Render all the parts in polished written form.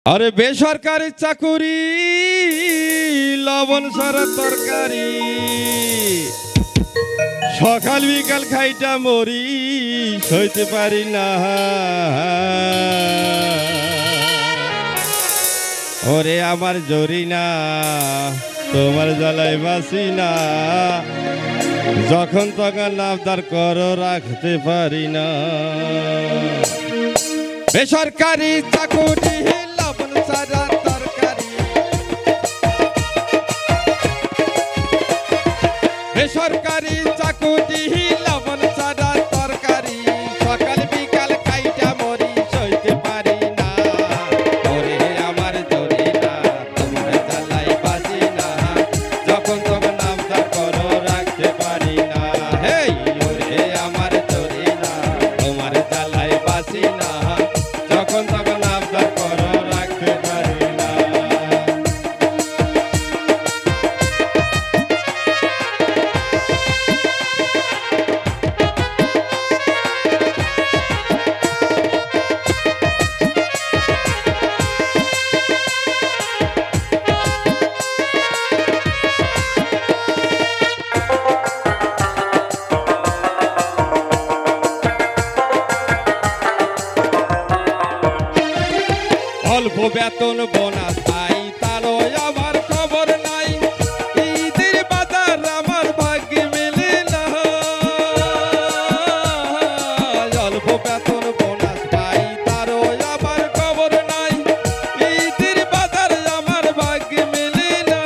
আরে বেসরকারি চাকুরি লবণ সারা তরকারি সকাল বিকাল খাইটা মরি সইতে পারি না। ওরে আমার জরি না তোমার জ্বালাই বাসি না, যখন তখন আবদার করো রাখতে পারি না। বেসরকারি চাকুরি লবণ সারা তরকারি, বেসরকারি চাকুরি লবণ সারা তরকারি সকাল বিকাল খাইটা মরি সইতে পারি না। ওরে আমার জরি না তোমার জ্বালাই বাসি না, যখন তখন আবদার করো রাখতে পারি না। হেই ওরে আমার জরি না তোমার জ্বালাই বাসি না, যখন তখন আবদার করো রাখতে পারি না। অল্প বেতন বোনাস পাই তারও আমার খবর নাই, ঈদের বাজার আমার ভাগ্যে মেলে না। অল্প বেতন বোনাস পাই তারও আমার খবর নাই, ঈদের বাজার আমার ভাগ্যে মেলে না।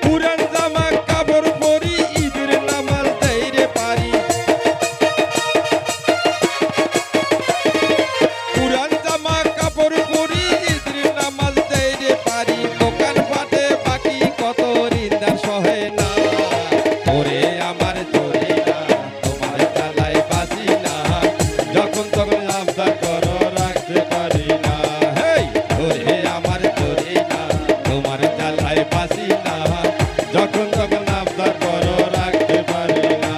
পুরান জামা কাপড় পরি ঈদের নামাজ দেইরে পারি, পুরান জামা কাপড় পরি ঈদের নামাজ দেইরে পারি। দোকান পাটে বাকি কত ঋণদার সহে না। ওরে আমার জরি না তোমার জ্বালাই বাসি না, যখন তখন আবদার করো রাখতে পারি না। হেই ওরে আমার জরি না তোমার জ্বালাই বাসি না, যখন তখন আবদার করো রাখতে পারি না।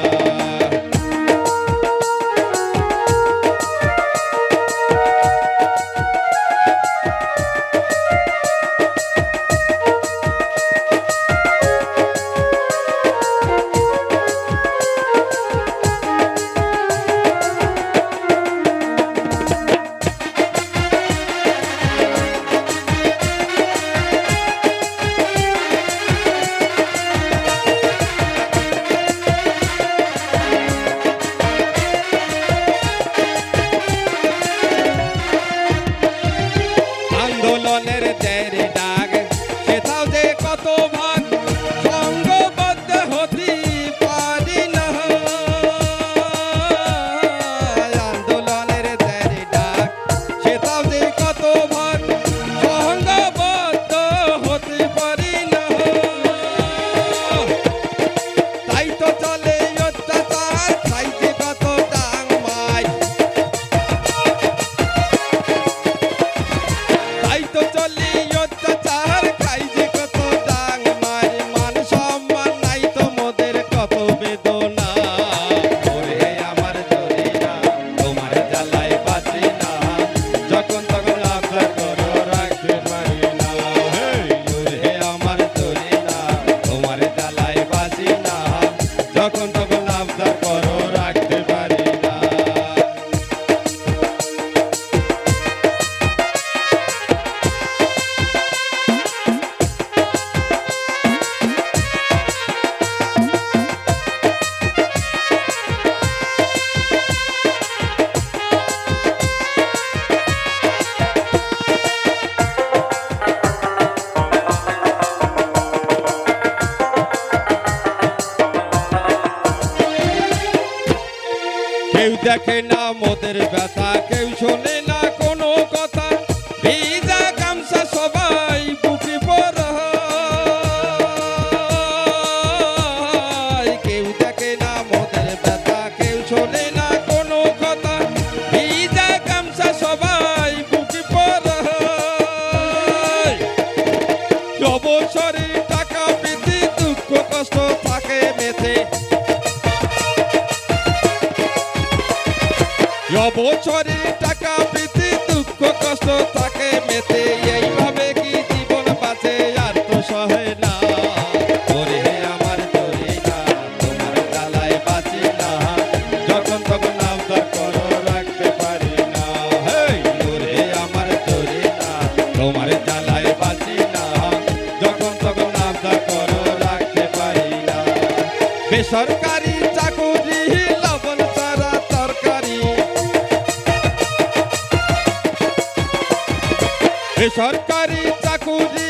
আন্দোলনের দেরি ডাক সেটাও যে কত ভাগ, সঙ্গবদ্ধ হতে পারি না। আন্দোলনের দেরি ডাক সেটাও যে কত ভাগ, সঙ্গবদ্ধ হতে পারি না। তাই তো চলে অত্যাচার খাইতে কত ডাং মাই, তাই তো চলি অত্যাচার খাই যে কত ডাং মার। মান সম্মান নাই তো মোদের কত বেদনা। ওরে আমার জরি না তোমার জ্বালাই বাসি না, যখন তখন আবদার করো রাখতে পারি না। হেই ওরে আমার জরি না তোমার জ্বালাই বাসি না, যখন তখন আবদার করো রাখতে পারি না। কেউ দেখে না মোদের ব্যথা, কেউ শোনে না কোনো কথা, ভিজা গামছা সবাই বুকে পরায়। কেউ দেখে না মোদের ব্যথা, কেউ শোনে না কোনো কথা, ভিজা গামছা সবাই বুকে পরায়। অবসরে টাকা পেতে দুঃখ কষ্ট থাকে মেতে, অবসরে টাকা পেতে দুঃখ থাকে মেতে এইভাবে কি জীবন বাঁচে আর তো সহে না ওরে আমার জরিনা তোমার জ্বালায় বাঁচি না যখন তখন আবদার করো রাখতে পারি না হেই ওরে আমার জরিনা তোমার জ্বালায় বাঁচি না যখন তখন আবদার করো রাখতে পারি না বেসরকারি চাকুরি লবণ ছাড়া তরকারি বেসরকারি চাকুরি